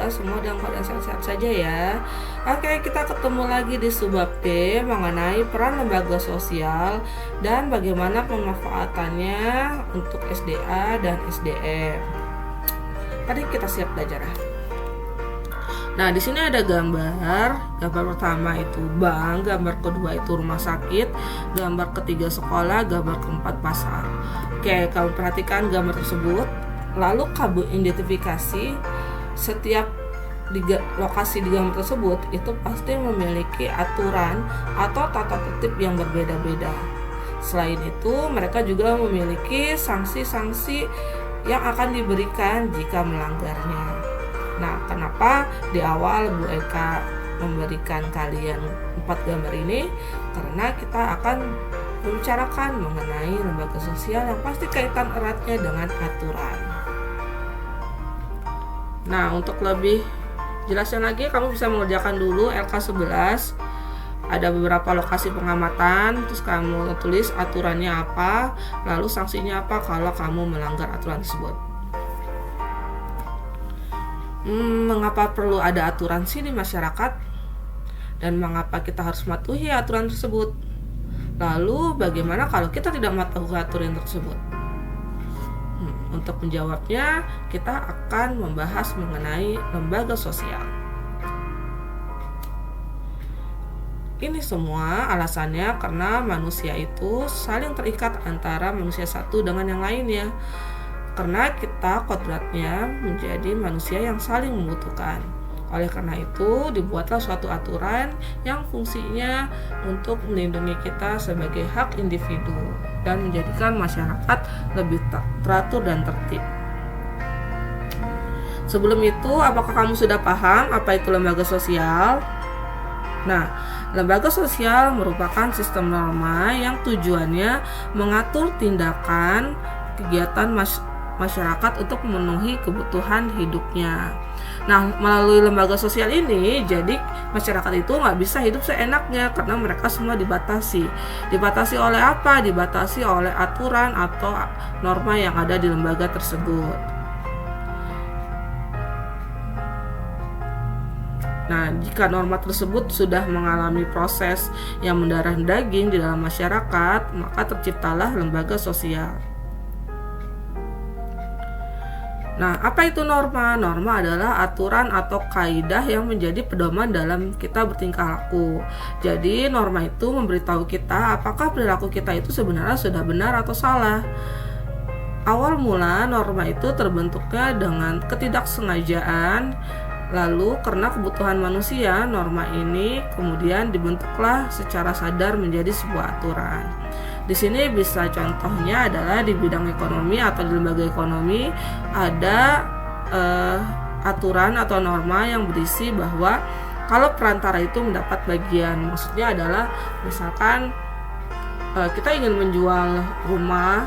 semua dalam keadaan sehat-sehat saja ya. Oke, kita ketemu lagi di subbab D mengenai peran lembaga sosial dan bagaimana pemanfaatannya untuk SDA dan SDM. Mari kita siap belajar ya. Nah, di sini ada gambar. Gambar pertama itu bank, gambar kedua itu rumah sakit, gambar ketiga sekolah, gambar keempat pasar. Oke, kamu perhatikan gambar tersebut. Lalu kamu identifikasi setiap lokasi di gambar tersebut itu pasti memiliki aturan atau tata tertib yang berbeda-beda. Selain itu, mereka juga memiliki sanksi-sanksi yang akan diberikan jika melanggarnya. Nah, kenapa di awal Bu Eka memberikan kalian 4 gambar ini? Karena kita akan membicarakan mengenai lembaga sosial yang pasti kaitan eratnya dengan aturan. Nah, untuk lebih jelasnya lagi, kamu bisa mengerjakan dulu LK11. Ada beberapa lokasi pengamatan, terus kamu tulis aturannya apa, lalu sanksinya apa kalau kamu melanggar aturan tersebut. Mengapa perlu ada aturan sih di masyarakat? Dan mengapa kita harus mematuhi aturan tersebut? Lalu bagaimana kalau kita tidak mematuhi aturan tersebut? Untuk menjawabnya, kita akan membahas mengenai lembaga sosial. Ini semua alasannya karena manusia itu saling terikat antara manusia satu dengan yang lainnya. Karena kita kodratnya menjadi manusia yang saling membutuhkan. Oleh karena itu, dibuatlah suatu aturan yang fungsinya untuk melindungi kita sebagai hak individu dan menjadikan masyarakat lebih teratur dan tertib. Sebelum itu, apakah kamu sudah paham apa itu lembaga sosial? Nah, lembaga sosial merupakan sistem norma yang tujuannya mengatur tindakan kegiatan masyarakat untuk memenuhi kebutuhan hidupnya. Nah, melalui lembaga sosial ini, jadi masyarakat itu nggak bisa hidup seenaknya karena mereka semua dibatasi. Dibatasi oleh apa? Dibatasi oleh aturan atau norma yang ada di lembaga tersebut. Nah, jika norma tersebut sudah mengalami proses yang mendarah daging di dalam masyarakat, maka terciptalah lembaga sosial. Nah, apa itu norma? Norma adalah aturan atau kaidah yang menjadi pedoman dalam kita bertingkah laku. Jadi, norma itu memberitahu kita apakah perilaku kita itu sebenarnya sudah benar atau salah. Awal mula norma itu terbentuknya dengan ketidaksengajaan. Lalu, karena kebutuhan manusia, norma ini kemudian dibentuklah secara sadar menjadi sebuah aturan. Di sini bisa contohnya adalah di bidang ekonomi atau di lembaga ekonomi ada aturan atau norma yang berisi bahwa kalau perantara itu mendapat bagian, maksudnya adalah misalkan kita ingin menjual rumah,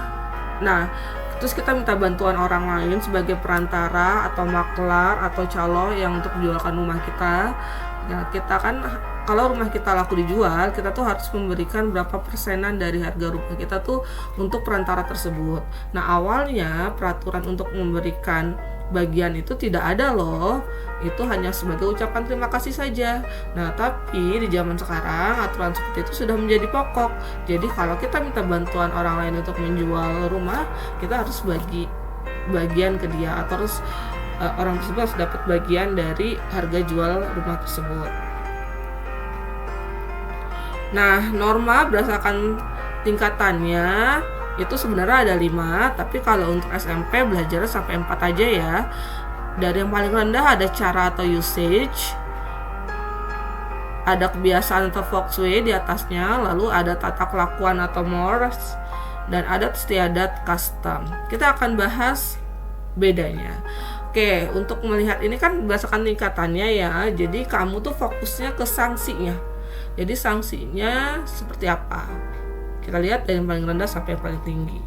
nah terus kita minta bantuan orang lain sebagai perantara atau maklar atau calo yang untuk menjualkan rumah kita. Nah, kita kan kalau rumah kita laku dijual, kita tuh harus memberikan berapa persenan dari harga rumah kita tuh untuk perantara tersebut. Nah, awalnya peraturan untuk memberikan bagian itu tidak ada loh. Itu hanya sebagai ucapan terima kasih saja. Nah, tapi di zaman sekarang aturan seperti itu sudah menjadi pokok. Jadi kalau kita minta bantuan orang lain untuk menjual rumah, kita harus bagi bagian ke dia atau harus orang tersebut harus dapat bagian dari harga jual rumah tersebut. Nah, norma berdasarkan tingkatannya itu sebenarnya ada 5, tapi kalau untuk SMP belajar sampai 4 aja ya. Dari yang paling rendah ada cara atau usage, ada kebiasaan atau foxway di atasnya, lalu ada tata kelakuan atau mores, dan adat istiadat custom. Kita akan bahas bedanya. Oke, untuk melihat ini kan berdasarkan tingkatannya ya. Jadi kamu tuh fokusnya ke sanksinya. Jadi sanksinya seperti apa? Kita lihat dari yang paling rendah sampai yang paling tinggi.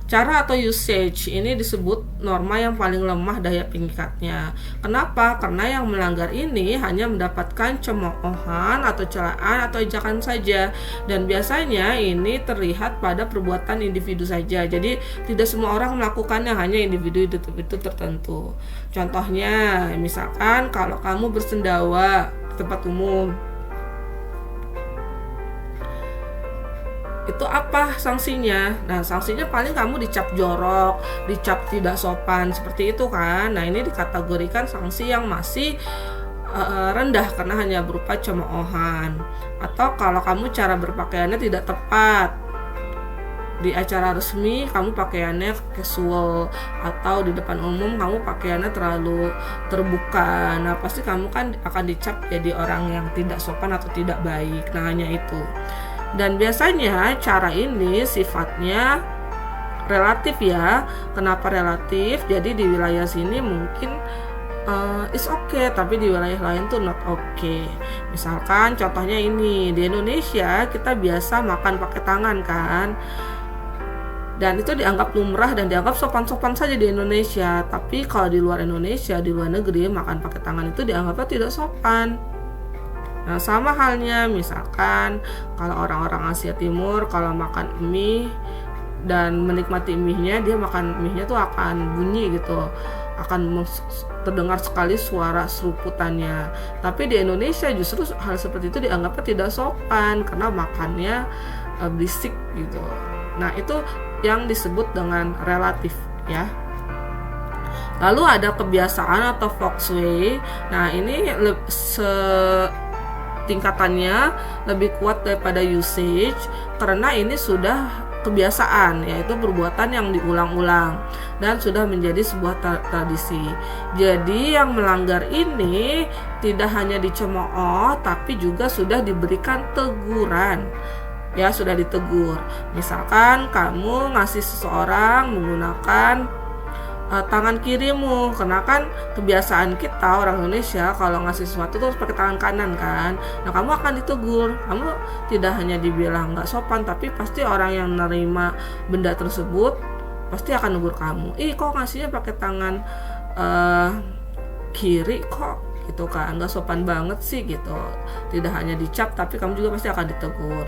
Cara atau usage ini disebut norma yang paling lemah daya pengikatnya. Kenapa? Karena yang melanggar ini hanya mendapatkan cemoohan atau celaan atau ejakan saja, dan biasanya ini terlihat pada perbuatan individu saja. Jadi tidak semua orang melakukannya, hanya individu itu tertentu. Contohnya, misalkan kalau kamu bersendawa di tempat umum, itu apa sanksinya? Nah, sanksinya paling kamu dicap jorok, dicap tidak sopan, seperti itu kan. Nah, ini dikategorikan sanksi yang masih rendah karena hanya berupa cemoohan. Atau kalau kamu cara berpakaiannya tidak tepat, di acara resmi kamu pakaiannya casual, atau di depan umum kamu pakaiannya terlalu terbuka, nah pasti kamu kan akan dicap jadi orang yang tidak sopan atau tidak baik. Nah, hanya itu. Dan biasanya cara ini sifatnya relatif ya. Kenapa relatif? Jadi di wilayah sini mungkin is okay, tapi di wilayah lain tuh not okay. Misalkan contohnya ini, di Indonesia kita biasa makan pakai tangan kan, dan itu dianggap lumrah dan dianggap sopan-sopan saja di Indonesia. Tapi kalau di luar Indonesia, di luar negeri, makan pakai tangan itu dianggapnya tidak sopan. Nah, sama halnya misalkan kalau orang-orang Asia Timur kalau makan mie dan menikmati mie-nya, dia makan mie-nya tuh akan bunyi gitu, akan terdengar sekali suara seruputannya. Tapi di Indonesia justru hal seperti itu dianggapnya tidak sopan karena makannya berisik gitu. Nah, itu yang disebut dengan relatif ya. Lalu ada kebiasaan atau feng shui. Nah, ini tingkatannya lebih kuat daripada usage karena ini sudah kebiasaan, yaitu perbuatan yang diulang-ulang dan sudah menjadi sebuah tradisi. Jadi yang melanggar ini tidak hanya dicemooh tapi juga sudah diberikan teguran. Ya, sudah ditegur. Misalkan kamu ngasih seseorang menggunakan tangan kirimu, karena kan kebiasaan kita orang Indonesia kalau ngasih sesuatu tuh harus pakai tangan kanan kan. Nah, kamu akan ditegur. Kamu tidak hanya dibilang nggak sopan, tapi pasti orang yang menerima benda tersebut pasti akan negur kamu. Ih, kok ngasihnya pakai tangan kiri kok gitu kan, nggak sopan banget sih gitu. Tidak hanya dicap, tapi kamu juga pasti akan ditegur.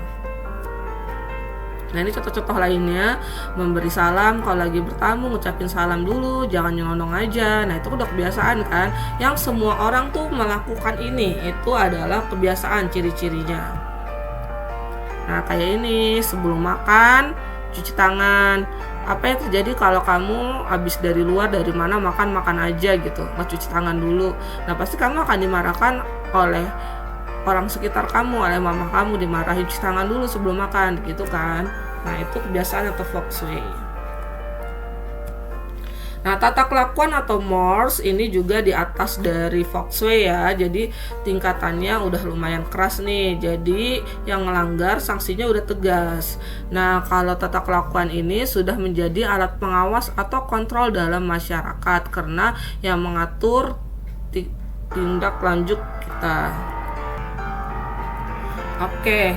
Nah, ini contoh-contoh lainnya, memberi salam kalau lagi bertamu, ngucapin salam dulu, jangan nyelonong aja. Nah, itu udah kebiasaan kan, yang semua orang tuh melakukan ini, itu adalah kebiasaan ciri-cirinya. Nah, kayak ini, sebelum makan, cuci tangan. Apa yang terjadi kalau kamu habis dari luar, dari mana, makan aja gitu, nggak cuci tangan dulu. Nah, pasti kamu akan dimarahkan oleh orang sekitar kamu, oleh mama kamu, dimarahin, cuci tangan dulu sebelum makan gitu kan. Nah, itu kebiasaan atau feng shui. Nah, tata kelakuan atau mores ini juga di atas dari feng shui ya. Jadi tingkatannya udah lumayan keras nih. Jadi yang melanggar sanksinya udah tegas. Nah, kalau tata kelakuan ini sudah menjadi alat pengawas atau kontrol dalam masyarakat karena yang mengatur tindak lanjut kita. Oke,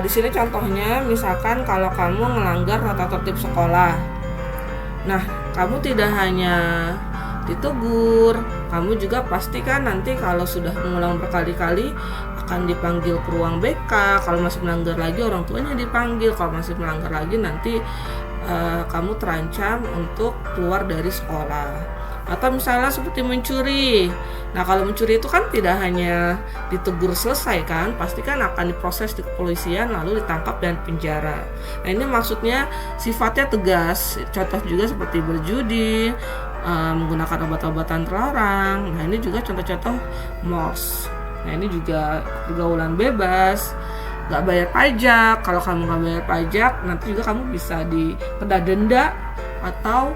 di sini contohnya misalkan kalau kamu melanggar tata tertib sekolah. Nah, kamu tidak hanya ditegur, kamu juga pastikan nanti kalau sudah mengulang berkali-kali akan dipanggil ke ruang BK. Kalau masih melanggar lagi, orang tuanya dipanggil. Kalau masih melanggar lagi, nanti kamu terancam untuk keluar dari sekolah. Atau misalnya seperti mencuri. Nah, kalau mencuri itu kan tidak hanya ditegur selesai kan, pasti kan akan diproses di kepolisian lalu ditangkap dan penjara. Nah, ini maksudnya sifatnya tegas. Contoh juga seperti berjudi, menggunakan obat-obatan terlarang. Nah, ini juga contoh-contoh mores. Nah, ini juga pergaulan bebas, nggak bayar pajak. Kalau kamu nggak bayar pajak, nanti juga kamu bisa dikena denda, atau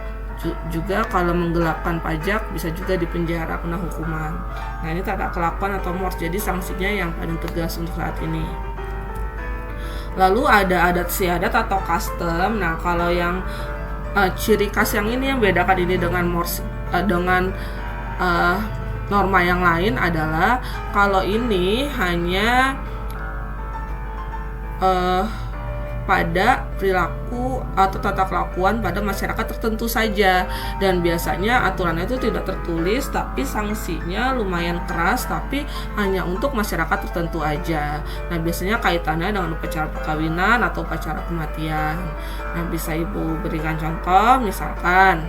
juga kalau menggelapkan pajak bisa juga dipenjara, kena hukuman. Nah, ini tata kelakuan atau mores, jadi sanksinya yang paling tegas untuk saat ini. Lalu ada adat istiadat atau custom. Nah, kalau yang ciri khas yang ini yang bedakan ini dengan mores dengan norma yang lain adalah kalau ini hanya pada perilaku atau tata kelakuan pada masyarakat tertentu saja, dan biasanya aturannya itu tidak tertulis tapi sanksinya lumayan keras, tapi hanya untuk masyarakat tertentu aja. Nah, biasanya kaitannya dengan upacara perkawinan atau upacara kematian. Nah, bisa Ibu berikan contoh, misalkan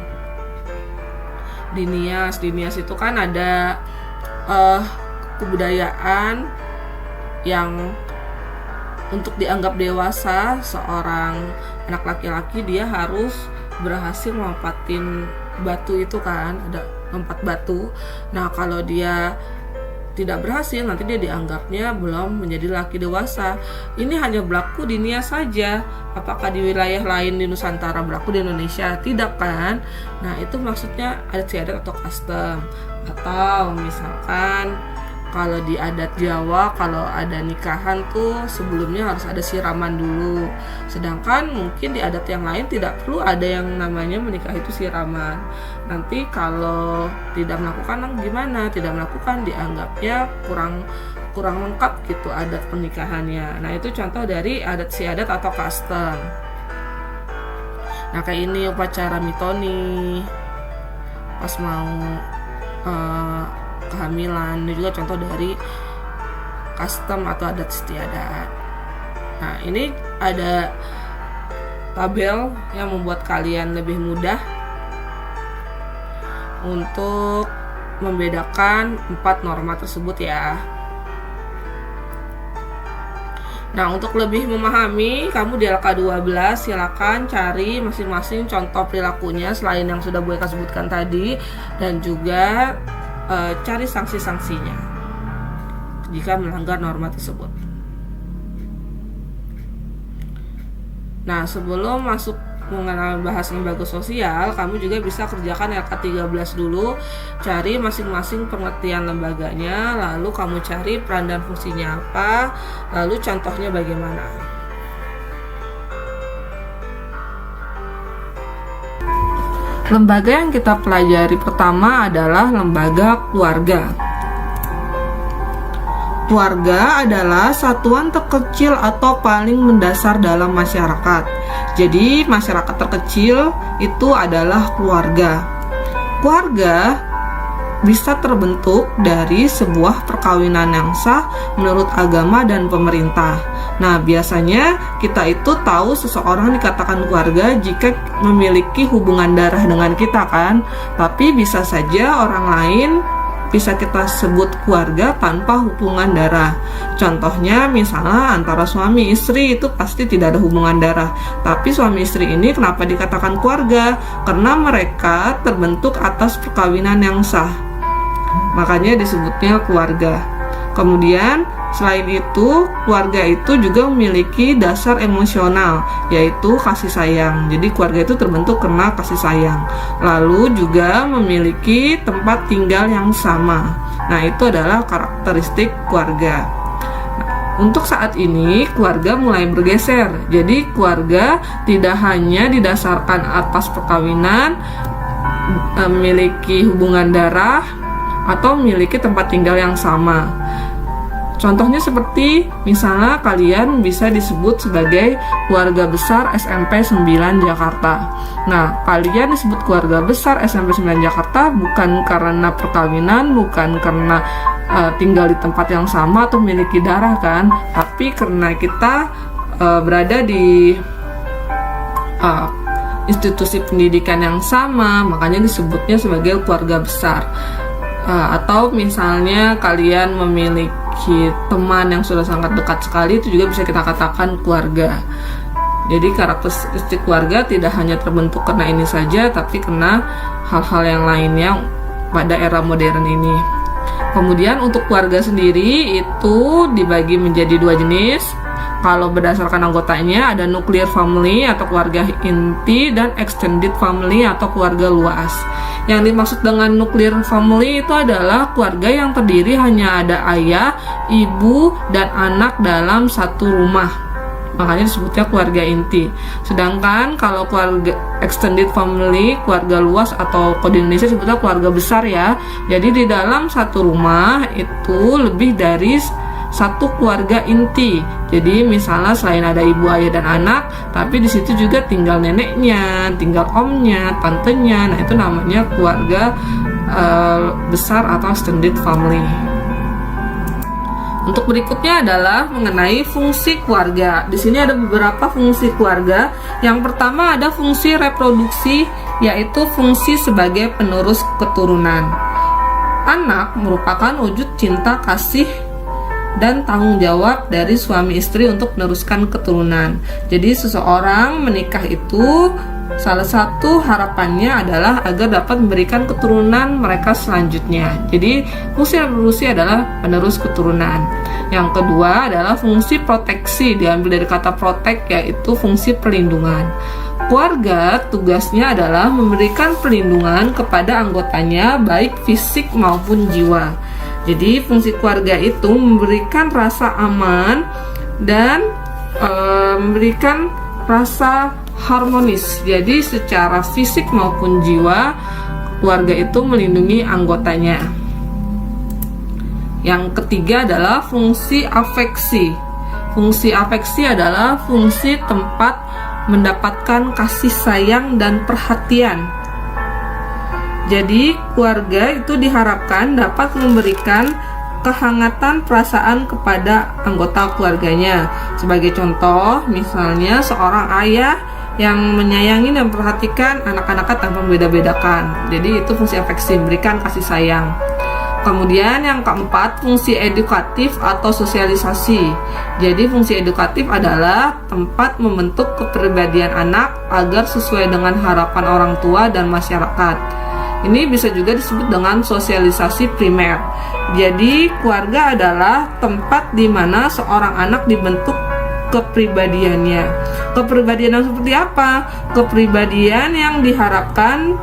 di Nias itu kan ada kebudayaan yang untuk dianggap dewasa, seorang anak laki-laki dia harus berhasil melompatin batu itu kan, ada lompat batu. Nah, kalau dia tidak berhasil, nanti dia dianggapnya belum menjadi laki dewasa. Ini hanya berlaku di Nias saja. Apakah di wilayah lain di Nusantara berlaku, di Indonesia? Tidak kan? Nah, itu maksudnya adat istiadat atau custom. Atau misalkan kalau di adat Jawa, kalau ada nikahan tuh sebelumnya harus ada siraman dulu. Sedangkan mungkin di adat yang lain tidak perlu ada yang namanya menikah itu siraman. Nanti kalau tidak melakukan gimana? Tidak melakukan dianggapnya kurang lengkap gitu adat pernikahannya. Nah, itu contoh dari adat istiadat atau custom. Nah, kayak ini upacara mitoni pas mau kehamilan, ini juga contoh dari custom atau adat istiadat. Nah, ini ada tabel yang membuat kalian lebih mudah untuk membedakan 4 norma tersebut ya. Nah, untuk lebih memahami, kamu di LK12 silakan cari masing-masing contoh perilakunya selain yang sudah Bu Eka sebutkan tadi, dan juga cari sanksi-sanksinya jika melanggar norma tersebut. Nah, sebelum masuk mengenal bahas lembaga sosial, kamu juga bisa kerjakan LK13 dulu, cari masing-masing pengertian lembaganya, lalu kamu cari peran dan fungsinya apa, lalu contohnya bagaimana. Lembaga yang kita pelajari pertama adalah lembaga keluarga. Keluarga adalah satuan terkecil atau paling mendasar dalam masyarakat. Jadi, masyarakat terkecil itu adalah keluarga. Keluarga bisa terbentuk dari sebuah perkawinan yang sah menurut agama dan pemerintah. Nah, biasanya kita itu tahu seseorang dikatakan keluarga jika memiliki hubungan darah dengan kita kan. Tapi bisa saja orang lain bisa kita sebut keluarga tanpa hubungan darah. Contohnya misalnya antara suami istri itu pasti tidak ada hubungan darah, tapi suami istri ini kenapa dikatakan keluarga? Karena mereka terbentuk atas perkawinan yang sah, makanya disebutnya keluarga. Kemudian selain itu, keluarga itu juga memiliki dasar emosional, yaitu kasih sayang. Jadi keluarga itu terbentuk karena kasih sayang. Lalu juga memiliki tempat tinggal yang sama. Nah, itu adalah karakteristik keluarga. Nah, untuk saat ini, keluarga mulai bergeser. Jadi keluarga tidak hanya didasarkan atas perkawinan, memiliki hubungan darah, atau memiliki tempat tinggal yang sama. Contohnya seperti misalnya kalian bisa disebut sebagai keluarga besar SMP 9 Jakarta. Nah, kalian disebut keluarga besar SMP 9 Jakarta bukan karena perkawinan, bukan karena tinggal di tempat yang sama atau memiliki darah kan, tapi karena kita berada di institusi pendidikan yang sama, makanya disebutnya sebagai keluarga besar. Atau misalnya kalian memiliki teman yang sudah sangat dekat sekali, itu juga bisa kita katakan keluarga. Jadi karakteristik keluarga tidak hanya terbentuk karena ini saja, tapi karena hal-hal yang lainnya pada era modern ini. Kemudian untuk keluarga sendiri itu dibagi menjadi 2 jenis. Kalau berdasarkan anggotanya ada nuclear family atau keluarga inti, dan extended family atau keluarga luas. Yang dimaksud dengan nuclear family itu adalah keluarga yang terdiri hanya ada ayah, ibu, dan anak dalam satu rumah. Makanya disebutnya keluarga inti. Sedangkan kalau keluarga extended family, keluarga luas atau kode Indonesia sebutnya keluarga besar ya. Jadi di dalam satu rumah itu lebih dari satu keluarga inti. Jadi misalnya selain ada ibu, ayah, dan anak, tapi di situ juga tinggal neneknya, tinggal omnya, tantenya. Nah, itu namanya keluarga besar atau extended family. Untuk berikutnya adalah mengenai fungsi keluarga. Di sini ada beberapa fungsi keluarga. Yang pertama ada fungsi reproduksi, yaitu fungsi sebagai penerus keturunan. Anak merupakan wujud cinta, kasih, dan tanggung jawab dari suami istri untuk meneruskan keturunan. Jadi seseorang menikah itu salah satu harapannya adalah agar dapat memberikan keturunan mereka selanjutnya. Jadi fungsi reproduksi adalah penerus keturunan. Yang kedua adalah fungsi proteksi, diambil dari kata protect, yaitu fungsi perlindungan. Keluarga tugasnya adalah memberikan perlindungan kepada anggotanya baik fisik maupun jiwa. Jadi fungsi keluarga itu memberikan rasa aman dan memberikan rasa harmonis. Jadi secara fisik maupun jiwa, keluarga itu melindungi anggotanya. Yang ketiga adalah fungsi afeksi. Fungsi afeksi adalah fungsi tempat mendapatkan kasih sayang dan perhatian. Jadi keluarga itu diharapkan dapat memberikan kehangatan perasaan kepada anggota keluarganya. Sebagai contoh, misalnya seorang ayah yang menyayangi dan memperhatikan anak-anaknya tanpa membeda-bedakan. Jadi itu fungsi afeksi, memberikan kasih sayang. Kemudian yang keempat, fungsi edukatif atau sosialisasi. Jadi fungsi edukatif adalah tempat membentuk kepribadian anak agar sesuai dengan harapan orang tua dan masyarakat. Ini bisa juga disebut dengan sosialisasi primer. Jadi keluarga adalah tempat di mana seorang anak dibentuk kepribadiannya. Kepribadian yang seperti apa? Kepribadian yang diharapkan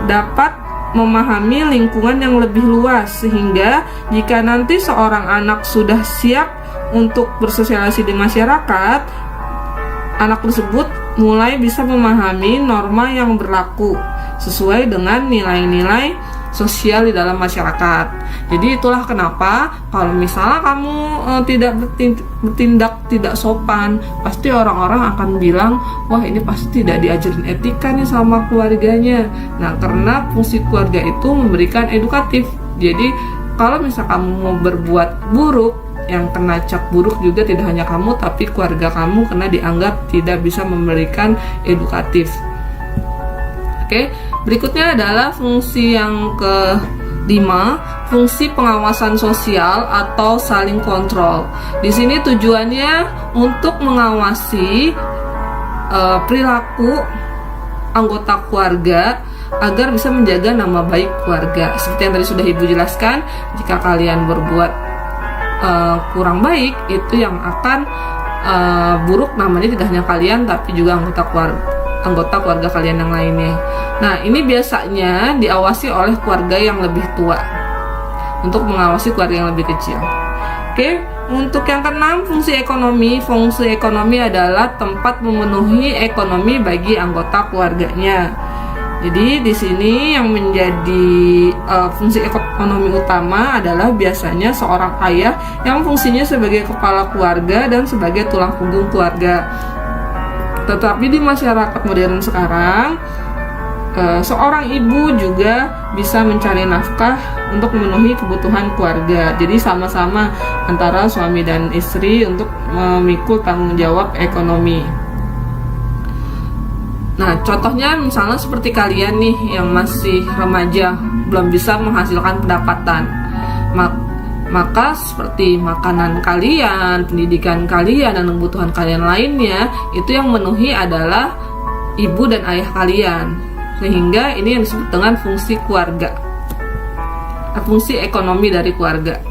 dapat memahami lingkungan yang lebih luas, sehingga jika nanti seorang anak sudah siap untuk bersosialisasi di masyarakat, anak tersebut mulai bisa memahami norma yang berlaku sesuai dengan nilai-nilai sosial di dalam masyarakat. Jadi itulah kenapa kalau misalnya kamu tidak bertindak tidak sopan, pasti orang-orang akan bilang, wah ini pasti tidak diajarin etika nih sama keluarganya. Nah, karena fungsi keluarga itu memberikan edukatif. Jadi kalau misal kamu mau berbuat buruk, yang kena cap buruk juga tidak hanya kamu, tapi keluarga kamu, karena dianggap tidak bisa memberikan edukatif. Oke, berikutnya adalah fungsi yang kelima, fungsi pengawasan sosial atau saling kontrol. Di sini tujuannya untuk mengawasi perilaku anggota keluarga agar bisa menjaga nama baik keluarga. Seperti yang tadi sudah Ibu jelaskan, jika kalian berbuat kurang baik, itu yang akan buruk namanya tidak hanya kalian, tapi juga anggota keluarga kalian yang lainnya. Nah, ini biasanya diawasi oleh keluarga yang lebih tua untuk mengawasi keluarga yang lebih kecil. Oke, untuk yang keenam, fungsi ekonomi. Fungsi ekonomi adalah tempat memenuhi ekonomi bagi anggota keluarganya. Jadi di sini yang menjadi fungsi ekonomi utama adalah biasanya seorang ayah yang fungsinya sebagai kepala keluarga dan sebagai tulang punggung keluarga. Tetapi di masyarakat modern sekarang, seorang ibu juga bisa mencari nafkah untuk memenuhi kebutuhan keluarga. Jadi sama-sama antara suami dan istri untuk memikul tanggung jawab ekonomi. Nah, contohnya misalnya seperti kalian nih yang masih remaja, belum bisa menghasilkan pendapatan. Maka seperti makanan kalian, pendidikan kalian, dan kebutuhan kalian lainnya, itu yang memenuhi adalah ibu dan ayah kalian. Sehingga ini yang disebut dengan fungsi keluarga, fungsi ekonomi dari keluarga.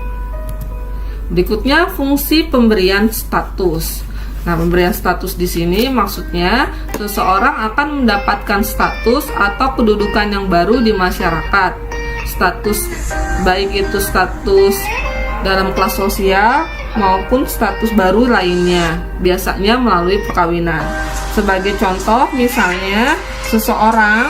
Berikutnya, fungsi pemberian status. Nah, pemberian status di sini maksudnya seseorang akan mendapatkan status atau kedudukan yang baru di masyarakat. Status baik itu status dalam kelas sosial maupun status baru lainnya, biasanya melalui perkawinan. Sebagai contoh, misalnya seseorang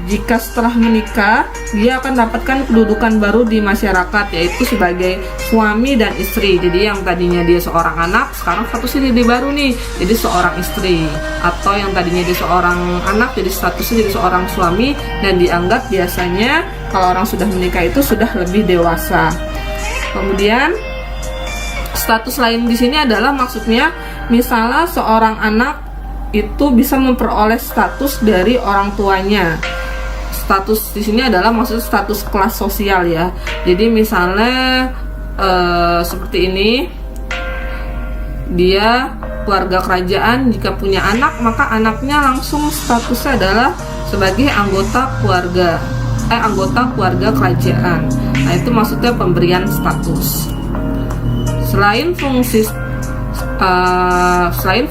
jika setelah menikah dia akan dapatkan kedudukan baru di masyarakat, yaitu sebagai suami dan istri. Jadi yang tadinya dia seorang anak, sekarang statusnya jadi baru nih, jadi seorang istri. Atau yang tadinya dia seorang anak, jadi statusnya jadi seorang suami, dan dianggap biasanya kalau orang sudah menikah itu sudah lebih dewasa. Kemudian status lain di sini adalah maksudnya misalnya seorang anak itu bisa memperoleh status dari orang tuanya. Status di sini adalah maksud status kelas sosial ya. Jadi misalnya seperti ini, dia keluarga kerajaan, jika punya anak maka anaknya langsung statusnya adalah sebagai anggota keluarga kerajaan. Nah, itu maksudnya pemberian status. Selain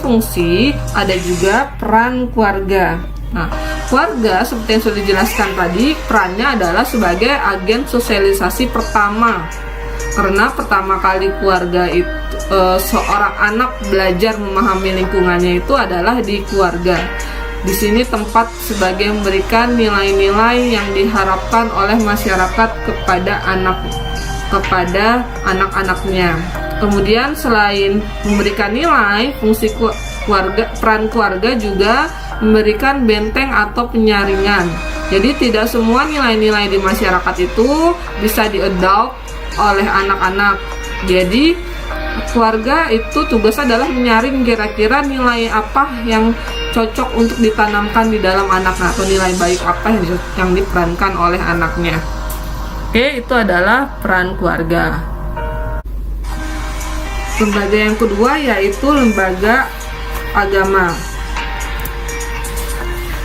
fungsi ada juga peran keluarga. Nah, keluarga seperti yang sudah dijelaskan tadi, perannya adalah sebagai agen sosialisasi pertama. Karena pertama kali keluarga itu seorang anak belajar memahami lingkungannya itu adalah di keluarga. Di sini tempat sebagai memberikan nilai-nilai yang diharapkan oleh masyarakat kepada anak-anaknya. Kemudian selain memberikan nilai, fungsi peran keluarga juga memberikan benteng atau penyaringan. Jadi tidak semua nilai-nilai di masyarakat itu bisa di-adopt oleh anak-anak. Jadi keluarga itu tugasnya adalah menyaring kira-kira nilai apa yang cocok untuk ditanamkan di dalam anaknya, atau nilai baik apa yang diperankan oleh anaknya. Oke, itu adalah peran keluarga. Lembaga yang kedua yaitu lembaga agama.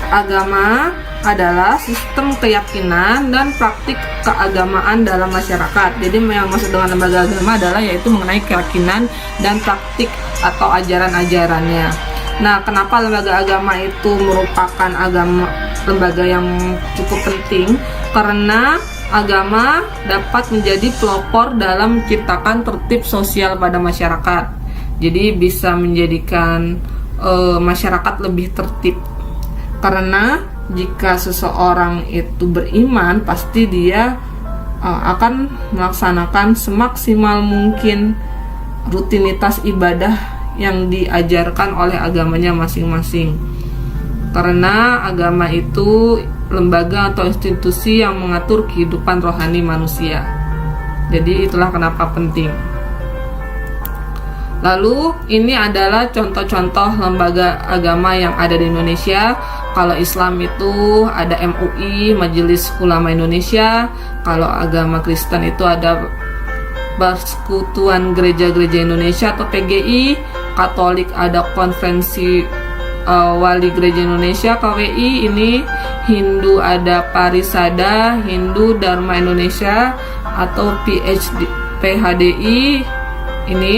Agama adalah sistem keyakinan dan praktik keagamaan dalam masyarakat. Jadi yang maksud dengan lembaga agama adalah yaitu mengenai keyakinan dan praktik atau ajaran-ajarannya. Nah, kenapa lembaga agama itu merupakan lembaga yang cukup penting? Karena agama dapat menjadi pelopor dalam menciptakan tertib sosial pada masyarakat. Jadi bisa menjadikan masyarakat lebih tertib. Karena jika seseorang itu beriman, pasti dia akan melaksanakan semaksimal mungkin rutinitas ibadah yang diajarkan oleh agamanya masing-masing. Karena agama itu lembaga atau institusi yang mengatur kehidupan rohani manusia. Jadi itulah kenapa penting. Lalu ini adalah contoh-contoh lembaga agama yang ada di Indonesia. Kalau Islam itu ada MUI, Majelis Ulama Indonesia. Kalau agama Kristen itu ada Persekutuan Gereja-Gereja Indonesia atau PGI. Katolik ada Konferensi Wali Gereja Indonesia KWI. Ini Hindu ada Parisada Hindu Dharma Indonesia atau PHDI. Ini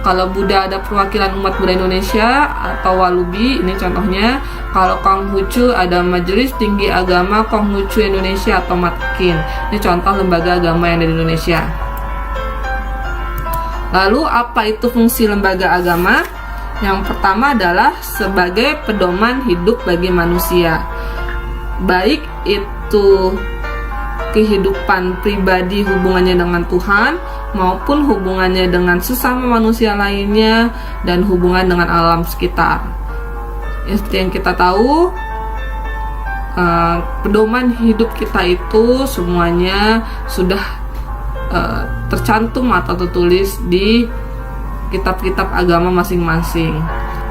kalau Buddha ada Perwakilan Umat Buddha Indonesia atau Walubi, ini contohnya. Kalau Konghucu ada Majelis Tinggi Agama Konghucu Indonesia atau Matkin. Ini contoh lembaga agama yang ada di Indonesia. Lalu apa itu fungsi lembaga agama? Yang pertama adalah sebagai pedoman hidup bagi manusia. Baik itu kehidupan pribadi hubungannya dengan Tuhan maupun hubungannya dengan sesama manusia lainnya dan hubungan dengan alam sekitar. Seperti yang kita tahu, pedoman hidup kita itu semuanya sudah tercantum atau tertulis di kitab-kitab agama masing-masing.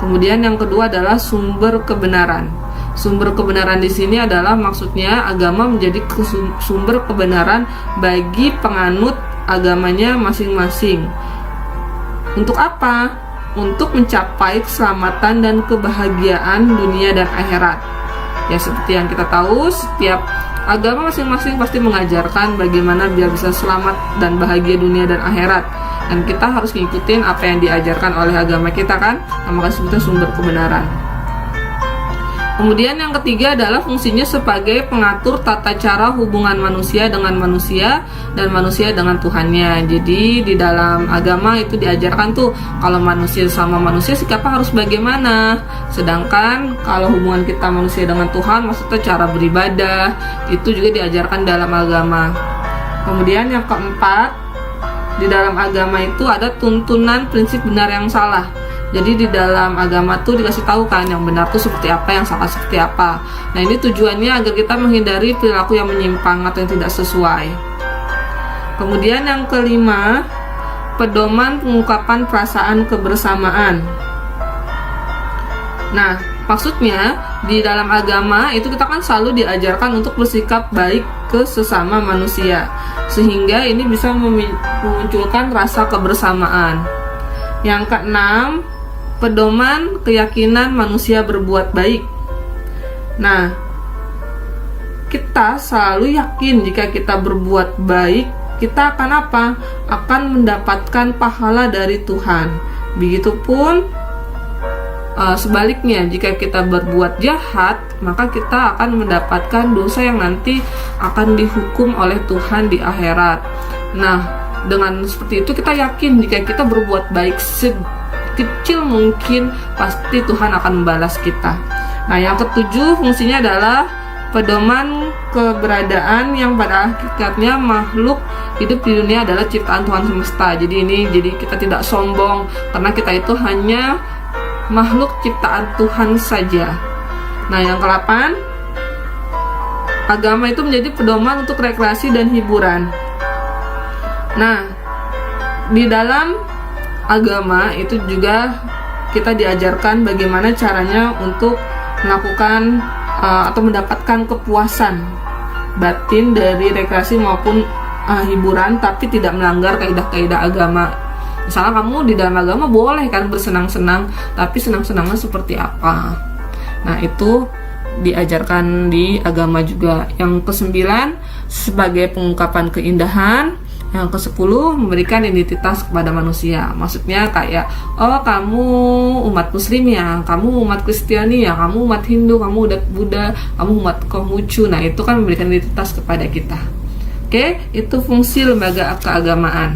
Kemudian yang kedua adalah sumber kebenaran. Sumber kebenaran di sini adalah maksudnya agama menjadi sumber kebenaran bagi penganut agamanya masing-masing. Untuk apa? Untuk mencapai keselamatan dan kebahagiaan dunia dan akhirat. Ya, seperti yang kita tahu, setiap agama masing-masing pasti mengajarkan bagaimana biar bisa selamat dan bahagia dunia dan akhirat. Dan kita harus ngikutin apa yang diajarkan oleh agama kita kan? Nah, maka sebutnya sumber kebenaran. Kemudian yang ketiga adalah fungsinya sebagai pengatur tata cara hubungan manusia dengan manusia dan manusia dengan Tuhannya. Jadi di dalam agama itu diajarkan tuh kalau manusia sama manusia sikapnya harus bagaimana. Sedangkan kalau hubungan kita manusia dengan Tuhan, maksudnya cara beribadah, itu juga diajarkan dalam agama. Kemudian yang keempat, di dalam agama itu ada tuntunan prinsip benar yang salah. Jadi di dalam agama tuh dikasih tahu kan yang benar tuh seperti apa, yang salah seperti apa. Nah ini tujuannya agar kita menghindari perilaku yang menyimpang atau yang tidak sesuai. Kemudian yang kelima, pedoman pengungkapan perasaan kebersamaan. Nah maksudnya di dalam agama itu kita kan selalu diajarkan untuk bersikap baik ke sesama manusia, sehingga ini bisa memunculkan rasa kebersamaan. Yang keenam, pedoman keyakinan manusia berbuat baik. Nah, kita selalu yakin jika kita berbuat baik, kita akan apa? Akan mendapatkan pahala dari Tuhan. Begitupun sebaliknya, jika kita berbuat jahat, maka kita akan mendapatkan dosa yang nanti akan dihukum oleh Tuhan di akhirat. Nah, dengan seperti itu kita yakin jika kita berbuat baik kecil mungkin, pasti Tuhan akan membalas kita. Nah yang ketujuh fungsinya adalah pedoman keberadaan yang pada hakikatnya makhluk hidup di dunia adalah ciptaan Tuhan semesta. Jadi kita tidak sombong karena kita itu hanya makhluk ciptaan Tuhan saja. Nah yang ke-8, agama itu menjadi pedoman untuk rekreasi dan hiburan. Nah, di dalam agama itu juga kita diajarkan bagaimana caranya untuk melakukan atau mendapatkan kepuasan batin dari rekreasi maupun hiburan, tapi tidak melanggar kaidah-kaidah agama. Misalnya kamu di dalam agama boleh kan bersenang-senang, tapi senang-senangnya seperti apa? Nah, itu diajarkan di agama juga. Yang ke-9, sebagai pengungkapan keindahan. Yang ke-10, memberikan identitas kepada manusia. Maksudnya kayak, oh kamu umat muslim ya, kamu umat Kristiani ya, kamu umat Hindu, kamu umat Buddha, kamu umat Konghucu. Nah itu kan memberikan identitas kepada kita. Oke, itu fungsi lembaga keagamaan.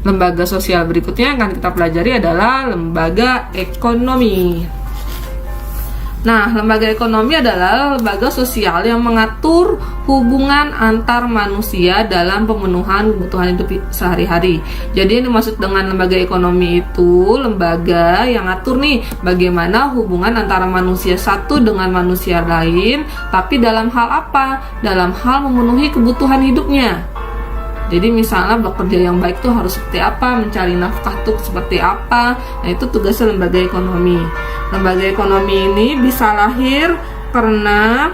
Lembaga sosial berikutnya yang akan kita pelajari adalah lembaga ekonomi. Nah, lembaga ekonomi adalah lembaga sosial yang mengatur hubungan antar manusia dalam pemenuhan kebutuhan hidup sehari-hari. Jadi yang dimaksud dengan lembaga ekonomi itu lembaga yang ngatur nih bagaimana hubungan antara manusia satu dengan manusia lain, tapi dalam hal apa? Dalam hal memenuhi kebutuhan hidupnya. Jadi misalnya bekerja yang baik tuh harus seperti apa, mencari nafkah tuh seperti apa. Nah itu tugasnya lembaga ekonomi. Lembaga ekonomi ini bisa lahir karena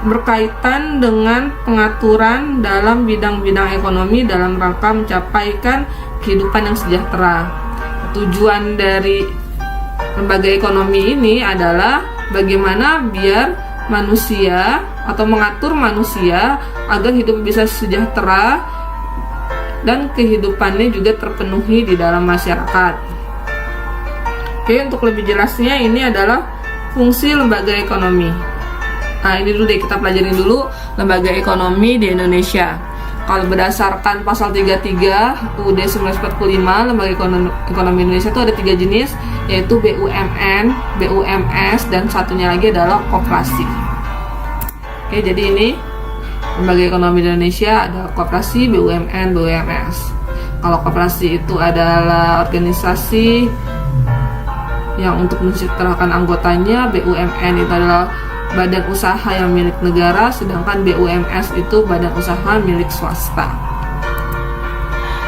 berkaitan dengan pengaturan dalam bidang-bidang ekonomi dalam rangka mencapaikan kehidupan yang sejahtera. Tujuan dari lembaga ekonomi ini adalah bagaimana biar manusia atau mengatur manusia agar hidup bisa sejahtera dan kehidupannya juga terpenuhi di dalam masyarakat. Oke, untuk lebih jelasnya ini adalah fungsi lembaga ekonomi. Nah, ini dulu deh kita pelajarin dulu lembaga ekonomi di Indonesia. Kalau berdasarkan pasal 33 UUD 1945, lembaga ekonomi Indonesia itu ada 3 jenis, yaitu BUMN, BUMS, dan satunya lagi adalah koperasi. Oke, jadi ini lembaga ekonomi di Indonesia ada koperasi, BUMN, BUMS. Kalau koperasi itu adalah organisasi yang untuk mensejahterakan anggotanya, BUMN itu adalah badan usaha yang milik negara, sedangkan BUMS itu badan usaha milik swasta.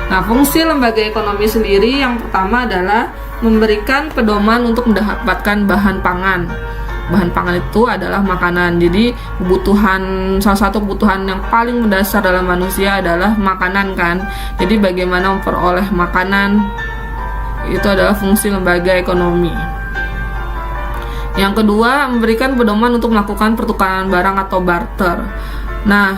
Nah, fungsi lembaga ekonomi sendiri yang pertama adalah memberikan pedoman untuk mendapatkan bahan pangan. Bahan pangan itu adalah makanan. Jadi salah satu kebutuhan yang paling mendasar dalam manusia adalah makanan kan. Jadi bagaimana memperoleh makanan itu adalah fungsi lembaga ekonomi. Yang kedua, memberikan pedoman untuk melakukan pertukaran barang atau barter. Nah,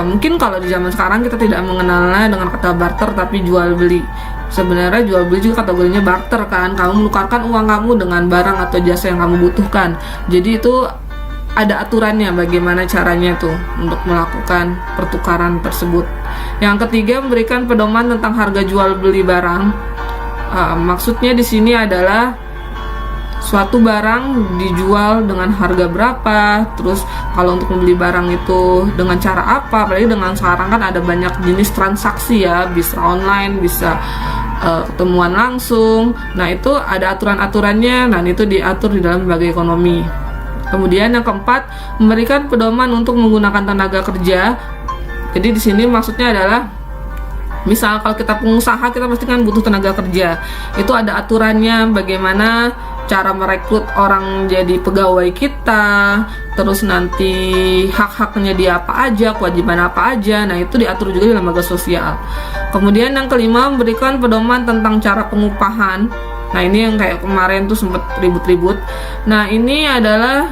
mungkin kalau di zaman sekarang kita tidak mengenalnya dengan kata barter, tapi jual beli. Sebenarnya jual beli juga kategorinya barter kan. Kamu menukarkan uang kamu dengan barang atau jasa yang kamu butuhkan. Jadi itu ada aturannya bagaimana caranya tuh untuk melakukan pertukaran tersebut. Yang ketiga, memberikan pedoman tentang harga jual beli barang. Maksudnya di sini adalah suatu barang dijual dengan harga berapa, terus kalau untuk membeli barang itu dengan cara apa. Apalagi dengan sekarang kan ada banyak jenis transaksi ya, bisa online, bisa ketemuan langsung. Nah itu ada aturan-aturannya, dan itu diatur di dalam lembaga ekonomi. Kemudian yang keempat, memberikan pedoman untuk menggunakan tenaga kerja. Jadi di sini maksudnya adalah, misal kalau kita pengusaha, kita pasti kan butuh tenaga kerja. Itu ada aturannya bagaimana cara merekrut orang jadi pegawai kita, terus nanti hak-haknya dia apa aja, kewajiban apa aja. Nah itu diatur juga di lembaga sosial. Kemudian yang kelima, memberikan pedoman tentang cara pengupahan. Nah ini yang kayak kemarin tuh sempet ribut-ribut. Nah ini adalah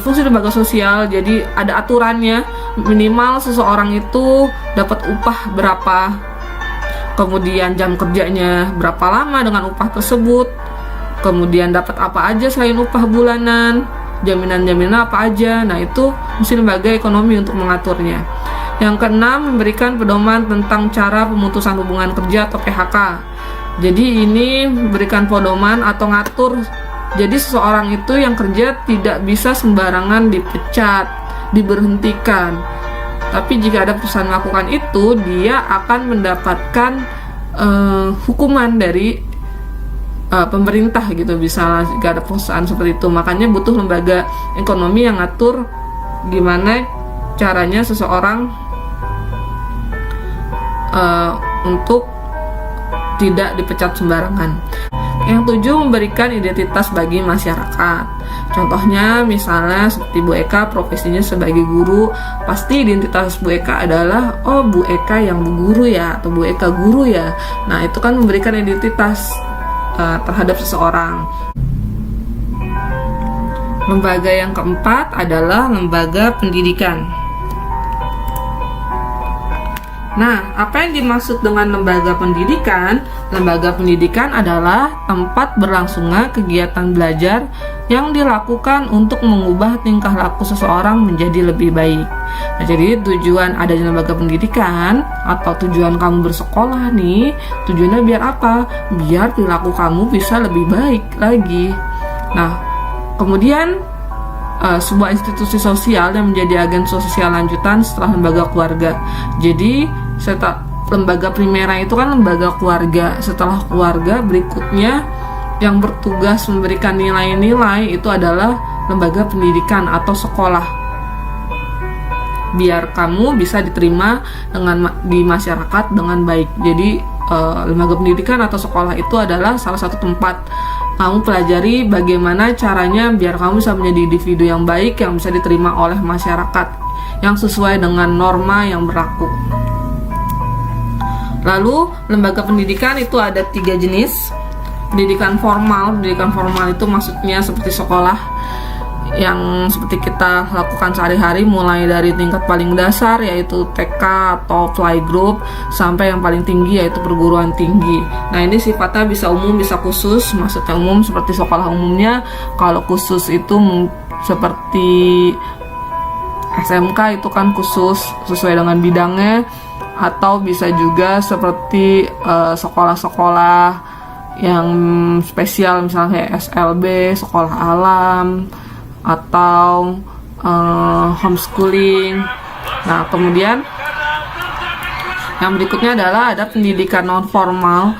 fungsi lembaga sosial. Jadi ada aturannya, minimal seseorang itu dapat upah berapa, kemudian jam kerjanya berapa lama dengan upah tersebut, kemudian dapat apa aja selain upah bulanan, jaminan-jaminan apa aja. Nah itu fungsi lembaga ekonomi untuk mengaturnya. Yang keenam, memberikan pedoman tentang cara pemutusan hubungan kerja atau PHK. Jadi ini memberikan pedoman atau ngatur, jadi seseorang itu yang kerja tidak bisa sembarangan dipecat, diberhentikan. Tapi jika ada perusahaan melakukan itu, dia akan mendapatkan hukuman dari pemerintah gitu, bisa jika ada perusahaan seperti itu. Makanya butuh lembaga ekonomi yang ngatur gimana caranya seseorang untuk tidak dipecat sembarangan. Yang tujuh, memberikan identitas bagi masyarakat. Contohnya misalnya seperti Bu Eka profesinya sebagai guru, pasti identitas Bu Eka adalah, oh Bu Eka yang guru ya, atau Bu Eka guru ya. Nah itu kan memberikan identitas terhadap seseorang. Lembaga yang keempat adalah lembaga pendidikan. Nah, apa yang dimaksud dengan lembaga pendidikan? Lembaga pendidikan adalah tempat berlangsungnya kegiatan belajar yang dilakukan untuk mengubah tingkah laku seseorang menjadi lebih baik. Nah, jadi tujuan adanya lembaga pendidikan atau tujuan kamu bersekolah nih, tujuannya biar apa? Biar perilaku kamu bisa lebih baik lagi. Nah, kemudian sebuah institusi sosial yang menjadi agen sosial lanjutan setelah lembaga keluarga. Jadi lembaga primera itu kan lembaga keluarga. Setelah keluarga, berikutnya yang bertugas memberikan nilai-nilai itu adalah lembaga pendidikan atau sekolah, biar kamu bisa diterima di masyarakat dengan baik. Jadi lembaga pendidikan atau sekolah itu adalah salah satu tempat kamu pelajari bagaimana caranya biar kamu bisa menjadi individu yang baik, yang bisa diterima oleh masyarakat, yang sesuai dengan norma yang berlaku. Lalu lembaga pendidikan itu ada 3 jenis. Pendidikan formal itu maksudnya seperti sekolah yang seperti kita lakukan sehari-hari, mulai dari tingkat paling dasar yaitu TK atau playgroup sampai yang paling tinggi yaitu perguruan tinggi. Nah ini sifatnya bisa umum bisa khusus. Maksudnya umum seperti sekolah umumnya, kalau khusus itu seperti SMK itu kan khusus sesuai dengan bidangnya, atau bisa juga seperti sekolah-sekolah yang spesial misalnya SLB, sekolah alam, atau homeschooling. Nah kemudian yang berikutnya adalah ada pendidikan non formal.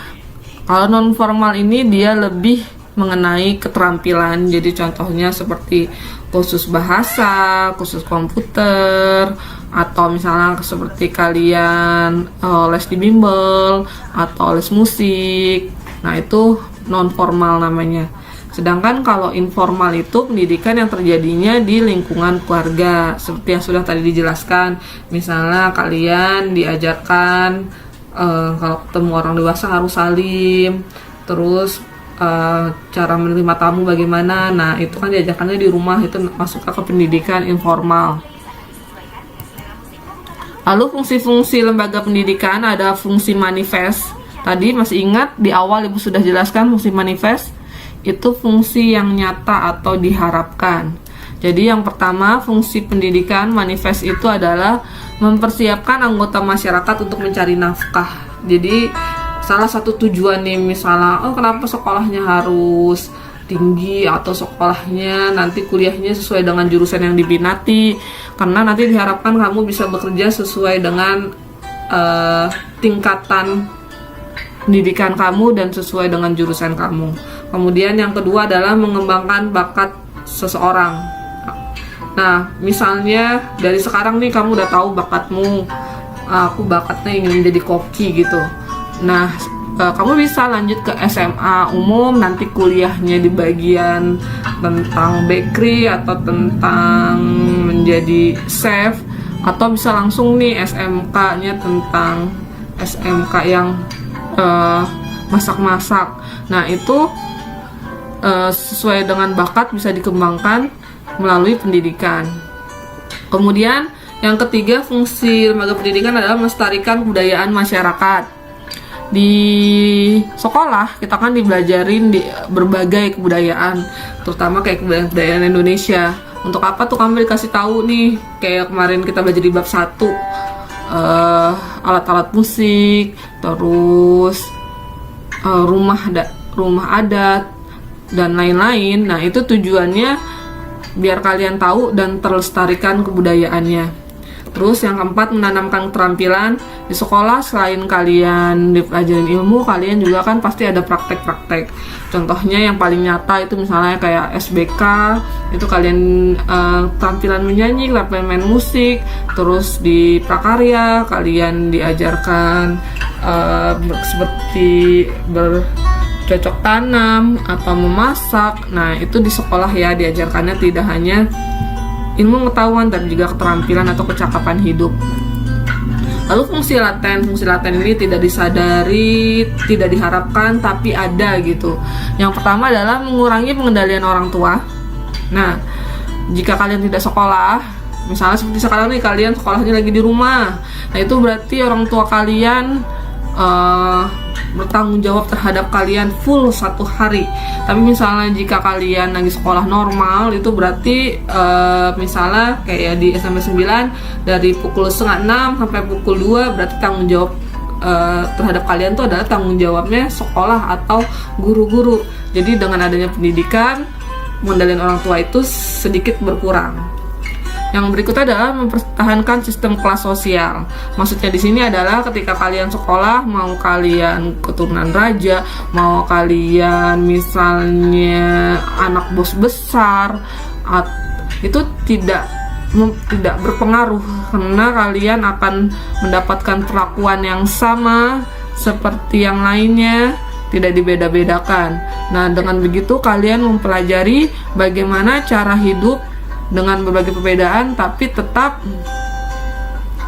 Kalau non formal ini dia lebih mengenai keterampilan. Jadi contohnya seperti kursus bahasa, kursus komputer, atau misalnya seperti kalian les di bimbel atau les musik. Nah itu non formal namanya. Sedangkan kalau informal itu pendidikan yang terjadinya di lingkungan keluarga, seperti yang sudah tadi dijelaskan. Misalnya kalian diajarkan kalau ketemu orang dewasa harus salim, terus cara menerima tamu bagaimana. Nah itu kan diajarkannya di rumah, itu masuk ke pendidikan informal. Lalu fungsi-fungsi lembaga pendidikan ada fungsi manifest. Tadi masih ingat di awal Ibu sudah jelaskan fungsi manifest itu fungsi yang nyata atau diharapkan. Jadi yang pertama, fungsi pendidikan manifest itu adalah mempersiapkan anggota masyarakat untuk mencari nafkah. Jadi salah satu tujuan nih, misalnya kenapa sekolahnya harus tinggi atau sekolahnya nanti kuliahnya sesuai dengan jurusan yang diminati, karena nanti diharapkan kamu bisa bekerja sesuai dengan tingkatan pendidikan kamu dan sesuai dengan jurusan kamu. Kemudian yang kedua adalah mengembangkan bakat seseorang. Nah, misalnya dari sekarang nih kamu udah tahu bakatmu, aku bakatnya ingin menjadi koki gitu. Nah, kamu bisa lanjut ke SMA umum, nanti kuliahnya di bagian tentang bakery atau tentang menjadi chef, atau bisa langsung nih SMK-nya tentang SMK yang masak-masak. Nah, itu sesuai dengan bakat bisa dikembangkan melalui pendidikan. Kemudian yang ketiga, fungsi lembaga pendidikan adalah melestarikan kebudayaan masyarakat. Di sekolah kita kan dibelajarin di berbagai kebudayaan, terutama kayak kebudayaan Indonesia. Untuk apa tuh kami dikasih tahu nih, kayak kemarin kita belajar di bab 1, alat-alat musik, terus rumah adat dan lain-lain. Nah, itu tujuannya biar kalian tahu dan terlestarikan kebudayaannya. Terus yang keempat, menanamkan keterampilan. Di sekolah selain kalian dipelajarin ilmu, kalian juga kan pasti ada praktek-praktek. Contohnya yang paling nyata itu misalnya kayak SBK, itu kalian tampilan menyanyi, tampilan main musik. Terus di prakarya kalian diajarkan seperti bercocok tanam atau memasak. Nah, itu di sekolah ya diajarkannya tidak hanya ilmu pengetahuan tapi juga keterampilan atau kecakapan hidup. Lalu fungsi laten ini tidak disadari, tidak diharapkan tapi ada gitu. Yang pertama adalah mengurangi pengendalian orang tua. Nah, jika kalian tidak sekolah, misalnya seperti sekarang nih kalian sekolahnya lagi di rumah, nah itu berarti orang tua kalian bertanggung jawab terhadap kalian full 1 hari. Tapi misalnya jika kalian lagi sekolah normal, itu berarti misalnya kayak di SMP 9 dari pukul 5:30 sampai pukul 2, berarti tanggung jawab terhadap kalian itu adalah tanggung jawabnya sekolah atau guru-guru. Jadi dengan adanya pendidikan, pengendalian orang tua itu sedikit berkurang. Yang berikutnya adalah mempertahankan sistem kelas sosial. Maksudnya di sini adalah ketika kalian sekolah, mau kalian keturunan raja, mau kalian misalnya anak bos besar, itu tidak berpengaruh karena kalian akan mendapatkan perlakuan yang sama seperti yang lainnya, tidak dibeda-bedakan. Nah, dengan begitu kalian mempelajari bagaimana cara hidup dengan berbagai perbedaan tapi tetap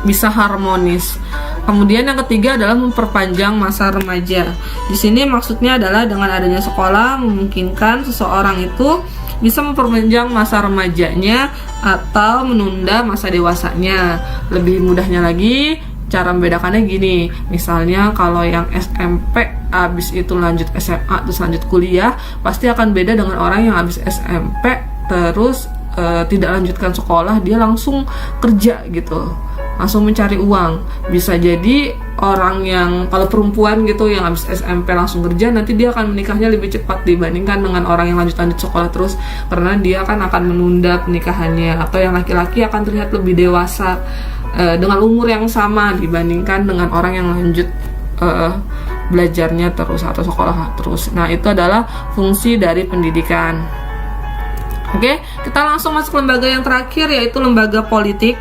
bisa harmonis. Kemudian yang ketiga adalah memperpanjang masa remaja. Di sini maksudnya adalah dengan adanya sekolah memungkinkan seseorang itu bisa memperpanjang masa remajanya atau menunda masa dewasanya. Lebih mudahnya lagi, cara membedakannya gini. Misalnya kalau yang SMP habis itu lanjut SMA terus lanjut kuliah, pasti akan beda dengan orang yang habis SMP terus tidak lanjutkan sekolah, dia langsung kerja gitu, langsung mencari uang. Bisa jadi orang yang kalau perempuan gitu yang habis SMP langsung kerja, nanti dia akan menikahnya lebih cepat dibandingkan dengan orang yang lanjut sekolah terus, karena dia kan akan menunda pernikahannya. Atau yang laki-laki akan terlihat lebih dewasa dengan umur yang sama dibandingkan dengan orang yang lanjut belajarnya terus atau sekolah terus. Nah, itu adalah fungsi dari pendidikan. Oke, kita langsung masuk lembaga yang terakhir, yaitu lembaga politik.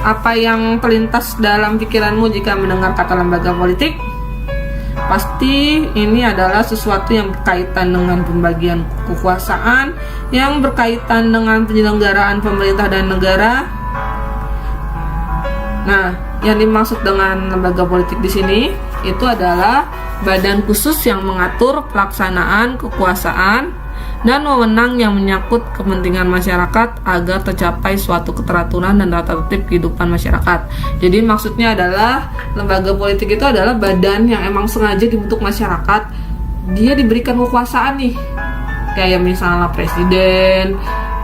Apa yang terlintas dalam pikiranmu jika mendengar kata lembaga politik? Pasti ini adalah sesuatu yang berkaitan dengan pembagian kekuasaan, yang berkaitan dengan penyelenggaraan pemerintah dan negara. Nah, yang dimaksud dengan lembaga politik di sini itu adalah badan khusus yang mengatur pelaksanaan kekuasaan dan wewenang yang menyangkut kepentingan masyarakat agar tercapai suatu keteraturan dan tata tertib kehidupan masyarakat. Jadi maksudnya adalah lembaga politik itu adalah badan yang emang sengaja dibentuk masyarakat. Dia diberikan kekuasaan nih, kayak misalnya presiden,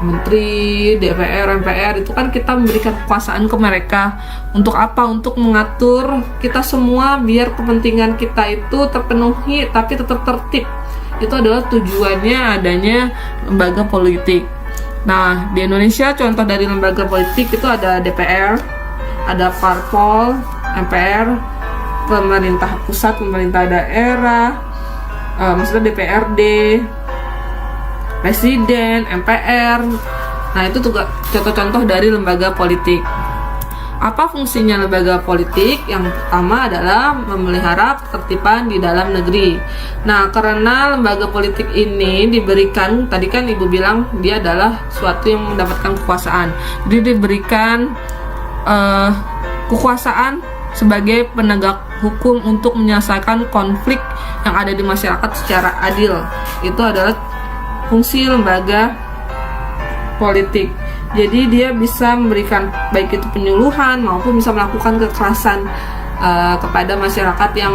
menteri, DPR, MPR, itu kan kita memberikan kekuasaan ke mereka. Untuk apa? Untuk mengatur kita semua biar kepentingan kita itu terpenuhi tapi tetap tertib. Itu adalah tujuannya adanya lembaga politik. Nah, di Indonesia contoh dari lembaga politik itu ada DPR, ada Parpol, MPR, pemerintah pusat, pemerintah daerah, maksudnya DPRD, presiden, MPR. Nah, itu juga contoh-contoh dari lembaga politik. Apa fungsinya lembaga politik? Yang pertama adalah memelihara ketertiban di dalam negeri. Nah, karena lembaga politik ini diberikan, tadi kan Ibu bilang dia adalah suatu yang mendapatkan kekuasaan. Jadi diberikan kekuasaan sebagai penegak hukum untuk menyelesaikan konflik yang ada di masyarakat secara adil. Itu adalah fungsi lembaga politik. Jadi dia bisa memberikan baik itu penyuluhan maupun bisa melakukan kekerasan kepada masyarakat yang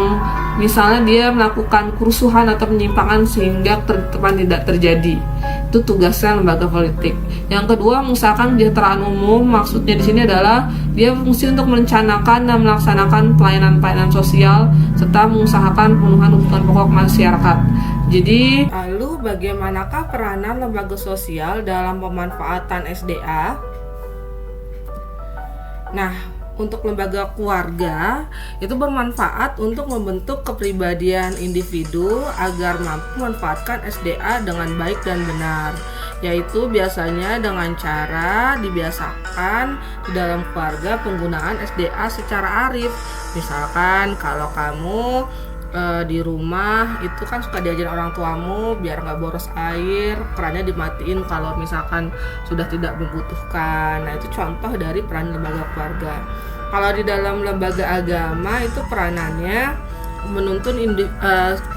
misalnya dia melakukan kerusuhan atau penyimpangan sehingga ketertiban tidak terjadi. Itu tugasnya lembaga politik. Yang kedua, mengusahakan kesejahteraan umum. Maksudnya di sini adalah dia fungsi untuk merencanakan dan melaksanakan pelayanan-pelayanan sosial serta mengusahakan pemenuhan kebutuhan pokok masyarakat. Jadi, lalu bagaimanakah peranan lembaga sosial dalam pemanfaatan SDA? Nah, untuk lembaga keluarga itu bermanfaat untuk membentuk kepribadian individu agar mampu memanfaatkan SDA dengan baik dan benar, yaitu biasanya dengan cara dibiasakan di dalam keluarga penggunaan SDA secara arif. Misalkan kalau kamu di rumah itu kan suka diajarin orang tuamu biar nggak boros air, kerannya dimatiin kalau misalkan sudah tidak membutuhkan. Nah, itu contoh dari peran lembaga keluarga. Kalau di dalam lembaga agama itu peranannya menuntun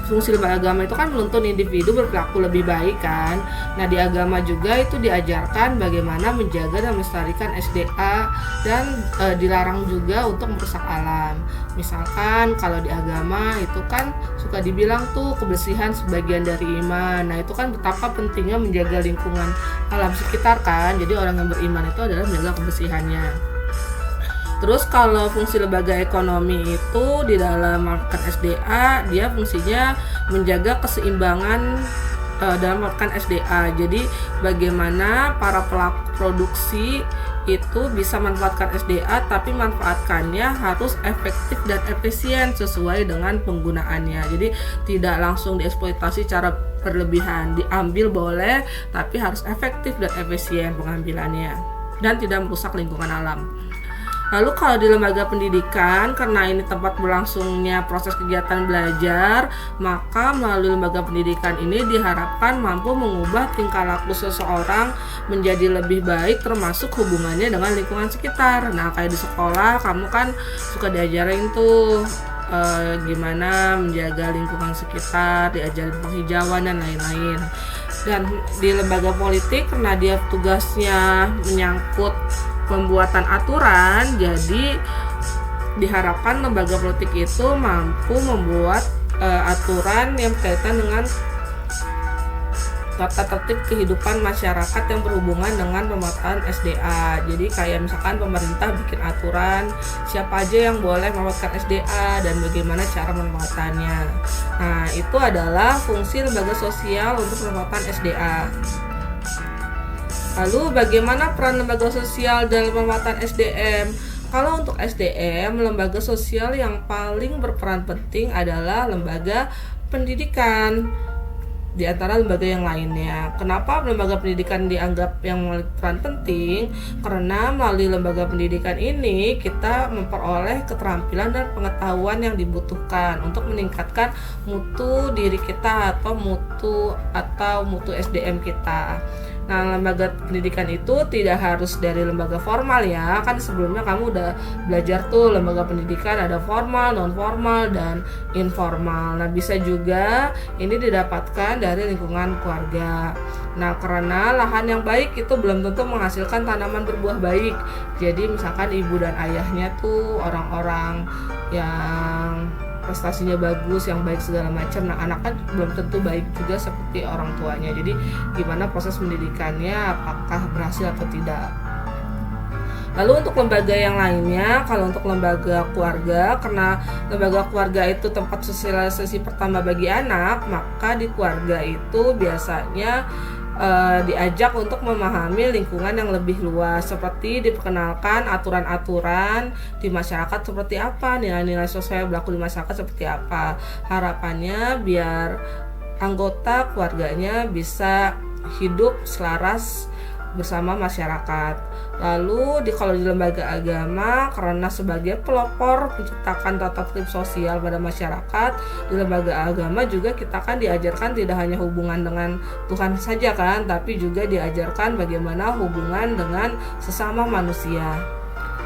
fungsi lembaga agama itu kan menuntun individu berperilaku lebih baik kan. Nah, di agama juga itu diajarkan bagaimana menjaga dan melestarikan SDA dan dilarang juga untuk merusak alam. Misalkan kalau di agama itu kan suka dibilang tuh kebersihan sebagian dari iman. Nah, itu kan betapa pentingnya menjaga lingkungan alam sekitar kan. Jadi orang yang beriman itu adalah menjaga kebersihannya. Terus kalau fungsi lembaga ekonomi itu di dalam melakukan SDA, dia fungsinya menjaga keseimbangan dalam melakukan SDA. Jadi bagaimana para pelaku produksi itu bisa manfaatkan SDA, tapi manfaatkannya harus efektif dan efisien sesuai dengan penggunaannya. Jadi tidak langsung dieksploitasi secara berlebihan. Diambil boleh, tapi harus efektif dan efisien pengambilannya dan tidak merusak lingkungan alam. Lalu kalau di lembaga pendidikan, karena ini tempat berlangsungnya proses kegiatan belajar, maka melalui lembaga pendidikan ini diharapkan mampu mengubah tingkah laku seseorang menjadi lebih baik, termasuk hubungannya dengan lingkungan sekitar. Nah, kayak di sekolah kamu kan suka diajarin tuh gimana menjaga lingkungan sekitar, diajarin penghijauan dan lain-lain. Dan di lembaga politik, karena dia tugasnya menyangkut pembuatan aturan, jadi diharapkan lembaga politik itu mampu membuat aturan yang berkaitan dengan tata tertib kehidupan masyarakat yang berhubungan dengan pemanfaatan SDA. Jadi kayak misalkan pemerintah bikin aturan siapa aja yang boleh memanfaatkan SDA dan bagaimana cara memanfaatannya. Nah, itu adalah fungsi lembaga sosial untuk pemanfaatan SDA. Lalu bagaimana peran lembaga sosial dalam pemanfaatan SDM? Kalau untuk SDM, lembaga sosial yang paling berperan penting adalah lembaga pendidikan di antara lembaga yang lainnya. Kenapa lembaga pendidikan dianggap yang berperan penting? Karena melalui lembaga pendidikan ini kita memperoleh keterampilan dan pengetahuan yang dibutuhkan untuk meningkatkan mutu diri kita atau mutu SDM kita. Nah, lembaga pendidikan itu tidak harus dari lembaga formal ya. Kan sebelumnya kamu udah belajar tuh lembaga pendidikan ada formal, non formal, dan informal. Nah, bisa juga ini didapatkan dari lingkungan keluarga. Nah, karena lahan yang baik itu belum tentu menghasilkan tanaman berbuah baik. Jadi misalkan ibu dan ayahnya tuh orang-orang yang prestasinya bagus, yang baik segala macam. Nah, anak kan belum tentu baik juga seperti orang tuanya. Jadi gimana proses pendidikannya, apakah berhasil atau tidak. Lalu untuk lembaga yang lainnya, kalau untuk lembaga keluarga, karena lembaga keluarga itu tempat sosialisasi pertama bagi anak, maka di keluarga itu biasanya diajak untuk memahami lingkungan yang lebih luas, seperti diperkenalkan aturan-aturan di masyarakat seperti apa, nilai-nilai sosial berlaku di masyarakat seperti apa. Harapannya biar anggota keluarganya bisa hidup selaras bersama masyarakat. Lalu kalau di lembaga agama, karena sebagai pelopor menciptakan tata tertib sosial pada masyarakat, di lembaga agama juga kita kan diajarkan tidak hanya hubungan dengan Tuhan saja kan, tapi juga diajarkan bagaimana hubungan dengan sesama manusia.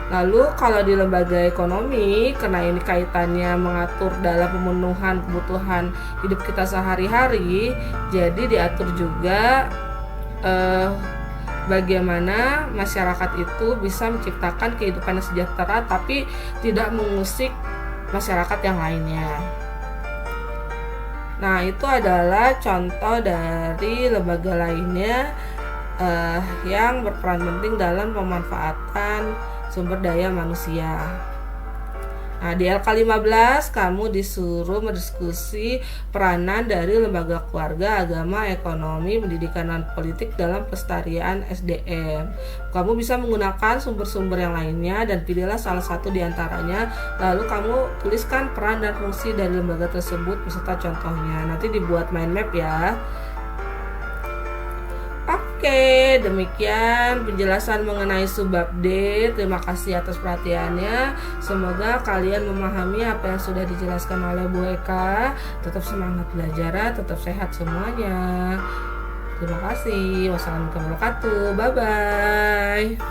Lalu kalau di lembaga ekonomi, karena ini kaitannya mengatur dalam pemenuhan kebutuhan hidup kita sehari-hari, jadi diatur juga bagaimana masyarakat itu bisa menciptakan kehidupan yang sejahtera tapi tidak mengusik masyarakat yang lainnya. Nah, itu adalah contoh dari lembaga lainnya yang berperan penting dalam pemanfaatan sumber daya manusia. Nah, di LK15 kamu disuruh berdiskusi peranan dari lembaga keluarga, agama, ekonomi, pendidikan, dan politik dalam pelestarian SDM. Kamu bisa menggunakan sumber-sumber yang lainnya dan pilihlah salah satu di antaranya. Lalu kamu tuliskan peran dan fungsi dari lembaga tersebut beserta contohnya. Nanti dibuat mind map ya. Oke, demikian penjelasan mengenai subbab D. Terima kasih atas perhatiannya. Semoga kalian memahami apa yang sudah dijelaskan oleh Bu Eka. Tetap semangat belajar, tetap sehat semuanya. Terima kasih. Wassalamualaikum warahmatullahi wabarakatuh. Bye-bye.